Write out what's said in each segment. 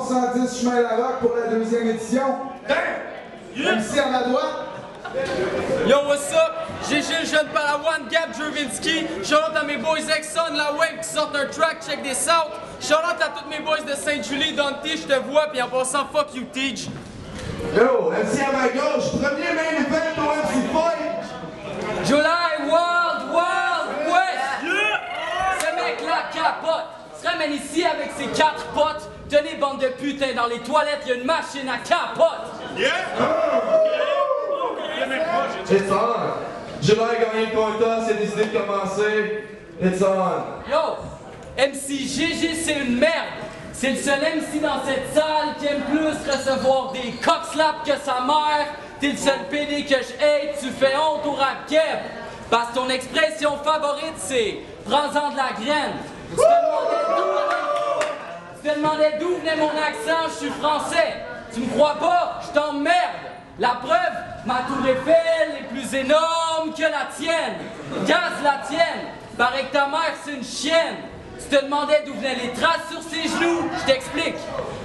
310 chemin Larocque pour la deuxième édition. MC à ma droite. Yo, what's up? GG, le jeune Palawan, Gab Jervinski. Shout-out à mes boys Exxon, La Wave qui sortent un track, check des South. Shout-out à tous mes boys de Sainte-Julie, Dante, je te vois, puis en passant, fuck you, Teach. Yo, MC à ma gauche, premier main event au MC Fight. July, Wild West! Yeah! Ce mec-là capote. Se ramène ici avec ses 4 potes. Tenez, bande de putains, dans les toilettes, il y a une machine à capote. Yeah! It's on. July a gagné le quota, c'est décidé de commencer. It's on. Yo, MC GG, c'est une merde. C'est le seul MC dans cette salle qui aime plus recevoir des cockslaps que sa mère. T'es le seul PD que je hate, tu fais honte au rap keb. Parce que ton expression favorite, c'est « prends-en de la graine ». Tu te demandais d'où venait mon accent, je suis français. Tu me crois pas, je t'emmerde. La preuve, ma tour Eiffel est plus énorme que la tienne. Gaz la tienne, paraît que ta mère c'est une chienne. Tu te demandais d'où venaient les traces sur ses genoux, je t'explique.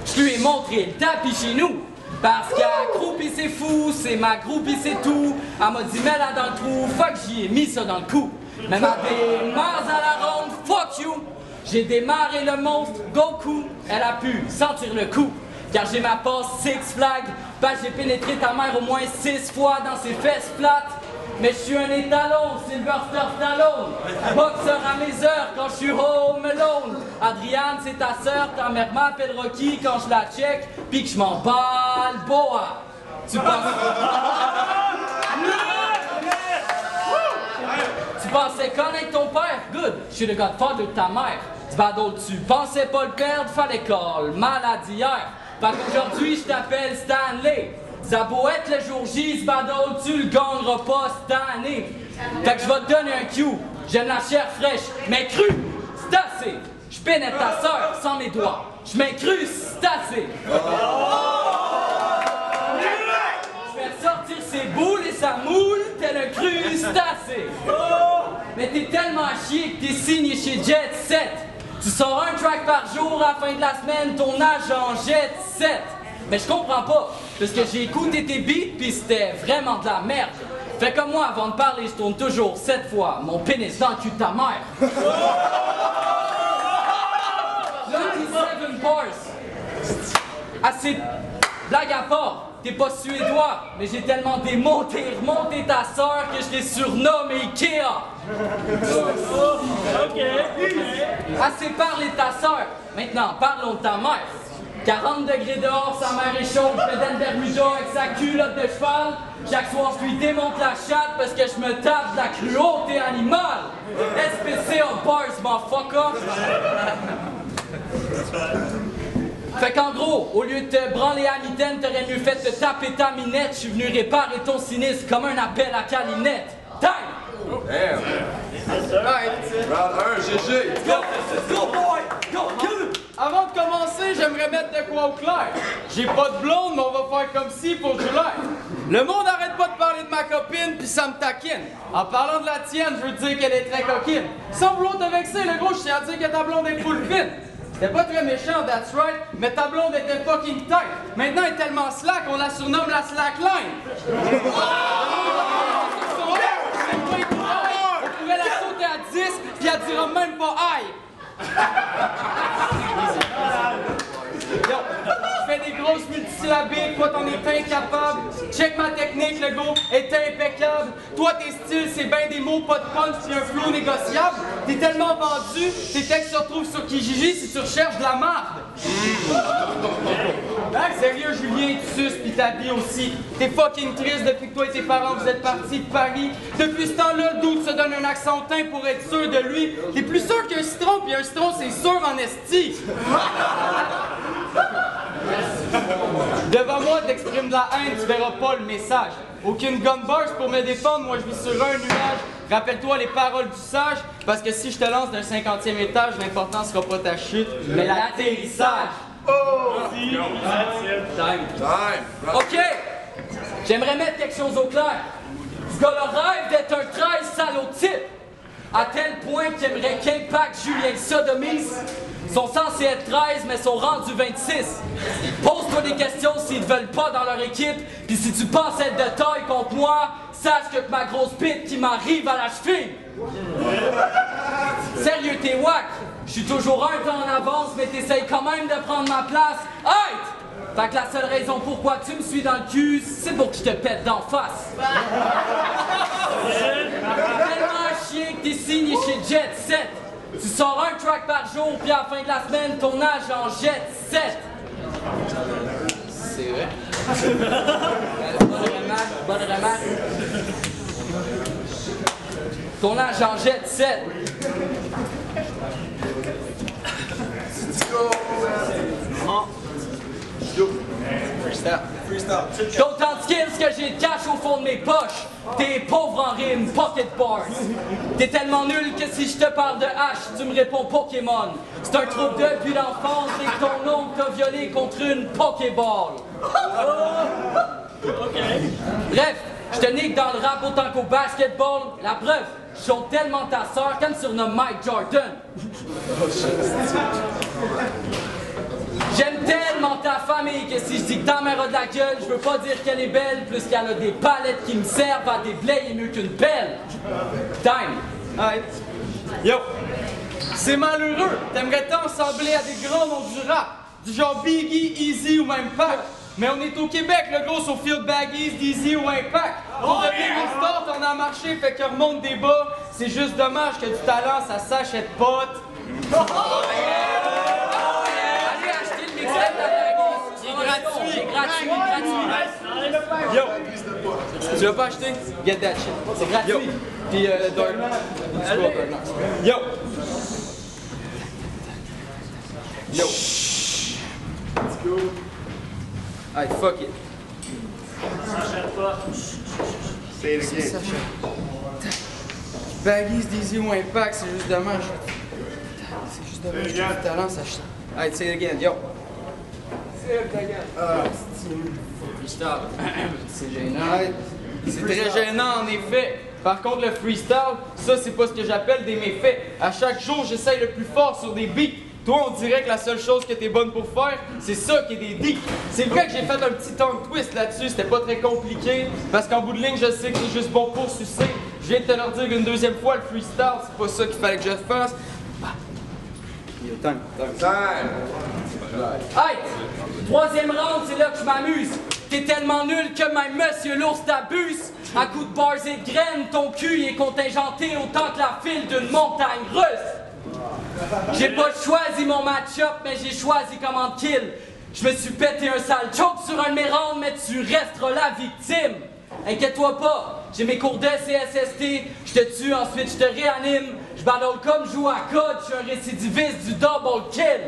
Je lui ai montré le tapis chez nous. Parce qu'à groupie c'est fou, c'est ma groupie c'est tout. Elle m'a dit mets-la dans le trou, fuck j'y ai mis ça dans le cou. Même à des mars à la ronde, fuck you. J'ai démarré le monstre, Goku, elle a pu sentir le coup. Car j'ai ma passe Six Flags, parce que j'ai pénétré ta mère au moins 6 fois dans ses fesses plates. Mais je suis un étalon, Sylvester Stallone. Boxeur à mes heures quand je suis home alone. Adriane, c'est ta sœur, ta mère m'appelle Rocky quand je la check, pis que je m'en bats le boa. Tu pensais connaître ton père? Good, je suis le godfather de ta mère. Du battle, tu pensais pas le perdre, fallait call, maladie hier. Fait qu'aujourd'hui, je t'appelle Stanley. Ça beau être le jour J, ce battle, tu le gagneras pas cette année. Fait que je vais te donner un cue. J'aime la chair fraîche, mais crue, c'est assez. Je pénètre ta sœur sans mes doigts. Je m'incruste, c'est assez. Je fais sortir ses boules et sa moule, tel un crustacé. Mais t'es tellement à chier que t'es signé chez Jet Set. Tu sors un track par jour, à la fin de la semaine, ton agent Jet Set. Mais je comprends pas, parce que j'ai écouté tes beats pis c'était vraiment de la merde. Fais comme moi, avant de parler, je tourne toujours 7 fois mon pénis dans le cul de ta mère. 27 bars. Assez blague à part, t'es pas suédois, mais j'ai tellement démonté et remonté ta sœur que je l'ai surnommé Ikea. Assez parlé de ta sœur, maintenant parlons de ta mère. 40 degrés dehors, sa mère est chaude, je fais Bermuda avec sa culotte de cheval. Chaque soir, je lui démonte la chatte parce que je me tape de la cruauté animale. SPC en bars, motherfucker. Fait qu'en gros, au lieu de te branler à mitaine, t'aurais mieux fait de taper ta minette. Je suis venu réparer ton cynisme comme un appel à Calinette. Time! Damn. Round 1, GG. Go boy! Go, kill him! Avant de commencer, j'aimerais mettre de quoi au clair. J'ai pas de blonde, mais on va faire comme si pour July. Le monde arrête pas de parler de ma copine, puis ça me taquine. En parlant de la tienne, je veux dire qu'elle est très coquine. Sans vouloir te vexer, le gros, je tiens à dire que ta blonde est full fit. C'était pas très méchant, that's right, mais ta blonde était fucking tight. Maintenant, elle est tellement slack, on la surnomme la slackline. On pourrait la sauter à 10, puis elle dira même pas aïe. Yo, je fais des grosses multisyllabiques, toi t'en es incapable. Check ma technique, le go est impeccable. Toi tes styles, c'est ben des mots, pas de punch, puis un flow négociable. T'es tellement vendu, tes textes se retrouvent sur Kijiji si tu recherches de la marde. Ah, sérieux, Julien, tu suces pis t'habilles aussi. T'es fucking triste depuis que toi et tes parents vous êtes partis de Paris. Depuis ce temps-là, le doute se donne un accent au teint pour être sûr de lui. T'es plus sûr qu'un citron, puis un citron, c'est sûr en esti. Devant moi, t'exprimes de la haine, tu verras pas le message. Aucune gun bars pour me défendre, moi je vis sur un nuage. Rappelle-toi les paroles du sage, parce que si je te lance d'un 50e étage, l'important sera pas ta chute, mais l'atterrissage. Oh! Time. Ok! J'aimerais mettre quelque chose au clair. Ce gars-là rêve d'être un 13 salaud type. À tel point qu'ils aimeraient qu'Impact Julien sodomise. Ils sont censés être 13, mais sont rendus 26. Pose-toi des questions s'ils ne veulent pas dans leur équipe, puis si tu penses être de taille contre moi, sache que ma grosse bite qui m'arrive à la cheville. Sérieux, t'es wack. Je suis toujours un temps en avance, mais t'essayes quand même de prendre ma place. Hey! Fait que la seule raison pourquoi tu me suis dans le cul, c'est pour que je te pète d'en face. Tellement un chien que t'es signé chez Jet Set. Tu sors un track par jour, puis à la fin de la semaine, ton âge en Jet Set. C'est vrai. Bonne remarque. Ton âge en Jet Set. T'as autant de skills que j'ai de cash au fond de mes poches. T'es pauvre en rime, pocket bars. T'es tellement nul que si je te parle de H, tu me réponds Pokémon. C'est un trouble depuis l'enfance et que ton oncle t'a violé contre une Pokéball. Bref, je te nique dans le rap autant qu'au basketball. La preuve, je chante tellement ta sœur qu'elle me surnomme Mike Jordan. J'aime tellement ta famille que si je dis que ta mère a de la gueule, je veux pas dire qu'elle est belle, plus qu'elle a des palettes qui me servent à déblayer mieux qu'une pelle. Time. Hey. Yo, c'est malheureux. T'aimerais tant ressembler à des grands noms du rap, du genre Biggie, Easy ou même Pac. Mais on est au Québec, le gros, sur Field Baggies, Easy ou Impact. Pour devenir une star, t'en as marché, fait que remonte des bas. C'est juste dommage que du talent, ça s'achète pas. C'est gratuit. Yo, tu l'as pas acheté? Get that shit. C'est gratuit. Yo, puis Yo. Yo. Let's go. Alright, fuck it. Say it again. Baggies, Dizzy ou Impact, c'est juste dommage. C'est juste dommage que du talent, ça achète. Alright, say it again. Yo. C'est gênant. C'est très gênant en effet. Par contre, le freestyle, ça c'est pas ce que j'appelle des méfaits. À chaque jour, j'essaye le plus fort sur des beats. Toi, on dirait que la seule chose que t'es bonne pour faire, c'est ça qui est des dicks. C'est vrai que j'ai fait un petit tongue twist là-dessus, c'était pas très compliqué. Parce qu'en bout de ligne, je sais que c'est juste bon pour sucer. Je viens de te leur dire une deuxième fois, le freestyle, c'est pas ça qu'il fallait que je fasse. Time. Hey! Troisième round, c'est là que je m'amuse. T'es tellement nul que même Monsieur l'ours t'abuse. À coups de bars et de graines, ton cul est contingenté autant que la file d'une montagne russe. J'ai pas choisi mon match-up, mais j'ai choisi comment te kill. Je me suis pété un sale choke sur un de mes rounds, mais tu resteras la victime. Inquiète-toi pas, j'ai mes cours de CSST, je te tue, ensuite je te réanime. Je battle comme je joue à code, je suis un récidiviste du double kill.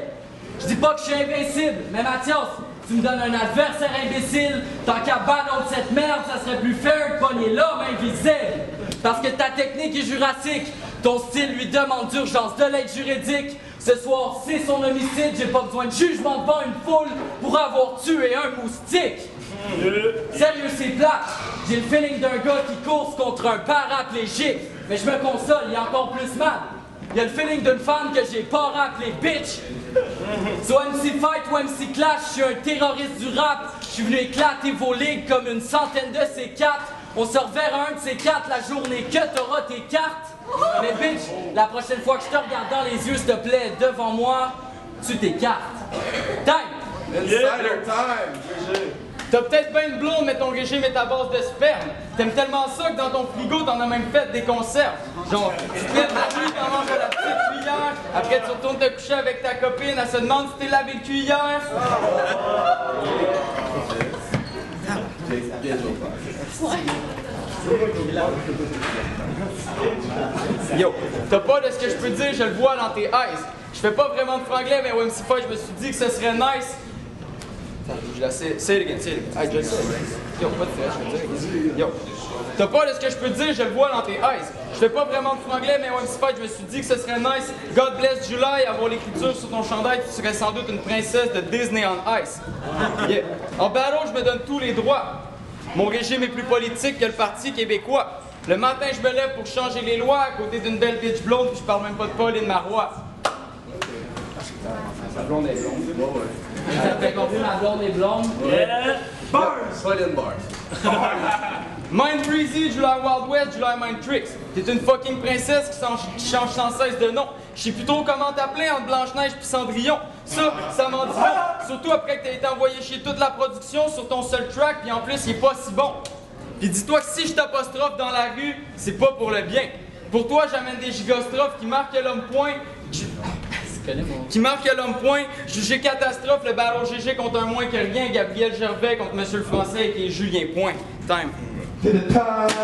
Je dis pas que je suis invincible, mais Mathias, tu me donnes un adversaire imbécile, tant qu'à battle cette merde, ça serait plus fair de pogner l'homme invisible. Parce que ta technique est jurassique, ton style lui demande d'urgence de l'aide juridique. Ce soir, c'est son homicide, j'ai pas besoin de jugement devant une foule pour avoir tué un moustique. Sérieux, c'est plate. J'ai le feeling d'un gars qui course contre un paraplégique. Mais je me console, il y a encore plus mal. Il y a le feeling d'une femme que j'ai pas rappelé bitch. Soit MC Fight ou MC Clash, je suis un terroriste du rap. Je suis venu éclater vos ligues comme une centaine de C4. On se reverra un de ces quatre la journée que t'auras tes cartes. Mais bitch, la prochaine fois que je te regarde dans les yeux, s'il te plaît, devant moi, tu t'écartes. Time! Insider time! T'as peut-être bien une blonde, mais ton régime est à base de sperme. T'aimes tellement ça que dans ton frigo, t'en as même fait des conserves. Genre, tu te lèves la nuit, t'en manges à la petite cuillère. Après, tu retournes te coucher avec ta copine, elle se demande si t'es lavé le cul hier. Yo, t'as pas de ce que je peux dire, je le vois dans tes eyes. Je fais pas vraiment de franglais, mais au MC Fight, je me suis dit que ce serait nice. Attends, je la sais. Say it again, say it again. Hey, je le sais. Yo, pas de frais, je veux dire. Yo. T'as pas de ce que je peux dire, je le vois dans tes eyes. Je fais pas vraiment de franglais, mais au MC Fight, je me suis dit que ce serait nice. God bless July, avoir l'écriture sur ton chandail, tu serais sans doute une princesse de Disney on Ice. Yeah. En battle, je me donne tous les droits. Mon régime est plus politique que le Parti québécois. Le matin, je me lève pour changer les lois à côté d'une belle bitch blonde, puis je parle même pas de Pauline Marois. La blonde est blonde. Ça fait combien la blonde est blonde? Bars! Pauline Bars. Mind Breezy, July Wild West, July Mind Tricks. T'es une fucking princesse qui change sans cesse de nom. Je sais plus trop comment t'appeler entre Blanche-Neige pis Cendrillon. Ça m'en dit long. Surtout après que t'as été envoyé chez toute la production sur ton seul track, puis en plus, il est pas si bon. Puis dis-toi que si je t'apostrophe dans la rue, c'est pas pour le bien. Pour toi, j'amène des gigastrophes qui marquent l'homme point. Jugé catastrophe, le battle GG contre un moins que rien, Gabriel Gervais contre Monsieur le Français qui est Julien Point. Time. C'est le time! Ça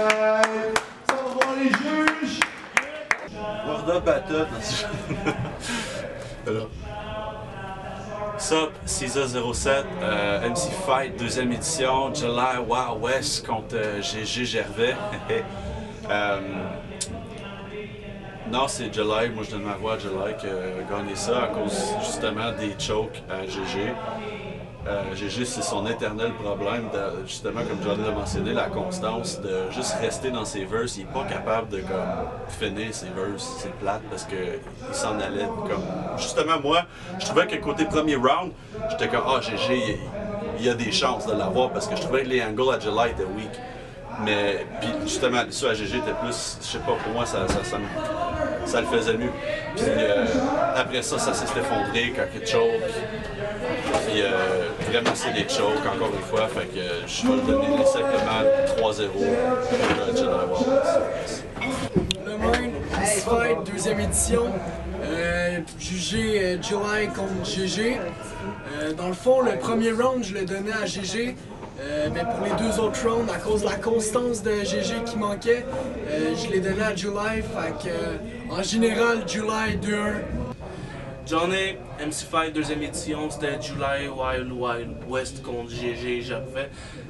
va voir les juges! Word Battle. Sup, Caesar07, MC Fight, deuxième édition, July Wild West contre GG Gervais. Non, c'est July, moi je donne ma voix à July qui a gagné ça à cause justement des chokes à GG. GG, c'est son éternel problème, justement comme John l'a mentionné, la constance, de juste rester dans ses verses. Il n'est pas capable de finir ses verses, c'est plate parce qu'il s'en allait comme... Justement, moi, je trouvais que côté premier round, j'étais comme « Ah, GG, il y a des chances de l'avoir » parce que je trouvais que les angles à July étaient weak. Mais, puis justement, ça à GG était plus, je sais pas, pour moi, ça le faisait mieux. Puis après ça s'est effondré quand il choke. Puis vraiment, c'est des chokes, encore une fois. Fait que je vais le donner simplement 3-0 pour July Wild West. Le Mind, MC Fight, deuxième édition. Jugé July contre GG. Dans le fond, le premier round, je l'ai donné à GG. Mais pour les deux autres rounds, à cause de la constance de GG qui manquait, je l'ai donné à July. Fait que, en général, July 2-1. Journée, MC Fight, deuxième édition, c'était July Wild West contre GG Gervais.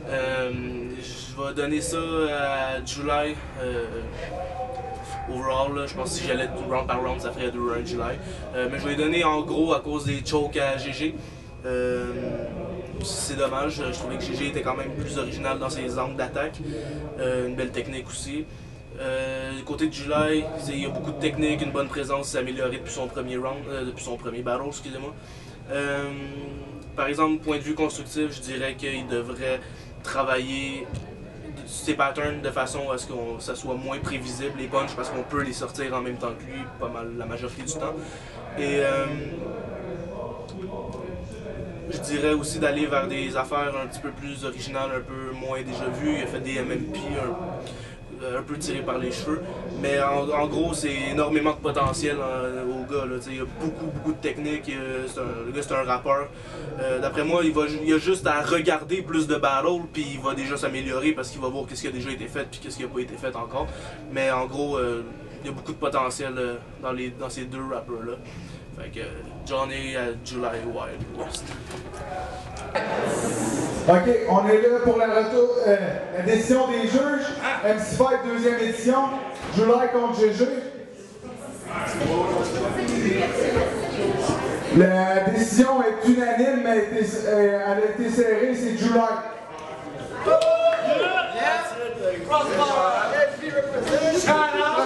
Je vais donner ça à July. Overall, là, je pense que si j'allais round par round, ça ferait 2-1 July. Mais je vais donner en gros à cause des chokes à GG. C'est dommage, je trouvais que GG était quand même plus original dans ses angles d'attaque. Une belle technique aussi. Du côté de July, il y a beaucoup de technique, une bonne présence, s'est amélioré depuis son premier round, depuis son premier battle, excusez-moi. Par exemple, point de vue constructif, je dirais qu'il devrait travailler ses patterns de façon à ce que ça soit moins prévisible, les punches, parce qu'on peut les sortir en même temps que lui, pas mal la majorité du temps. Et je dirais aussi d'aller vers des affaires un petit peu plus originales, un peu moins déjà vues. Il a fait des MMP un peu tirés par les cheveux. Mais en gros, c'est énormément de potentiel au gars. Là. Il y a beaucoup de techniques. Le gars, c'est un rappeur. D'après moi, il a juste à regarder plus de battles, puis il va déjà s'améliorer parce qu'il va voir qu'est-ce qui a déjà été fait puis qu'est-ce qui n'a pas été fait encore. Mais en gros, il y a beaucoup de potentiel dans ces deux rappeurs-là. Fait que Johnny à July Wild West. OK, on est là pour la décision des juges. MC Fight, deuxième édition. July contre GG. La décision est unanime, mais elle a été serrée, c'est July. Yes!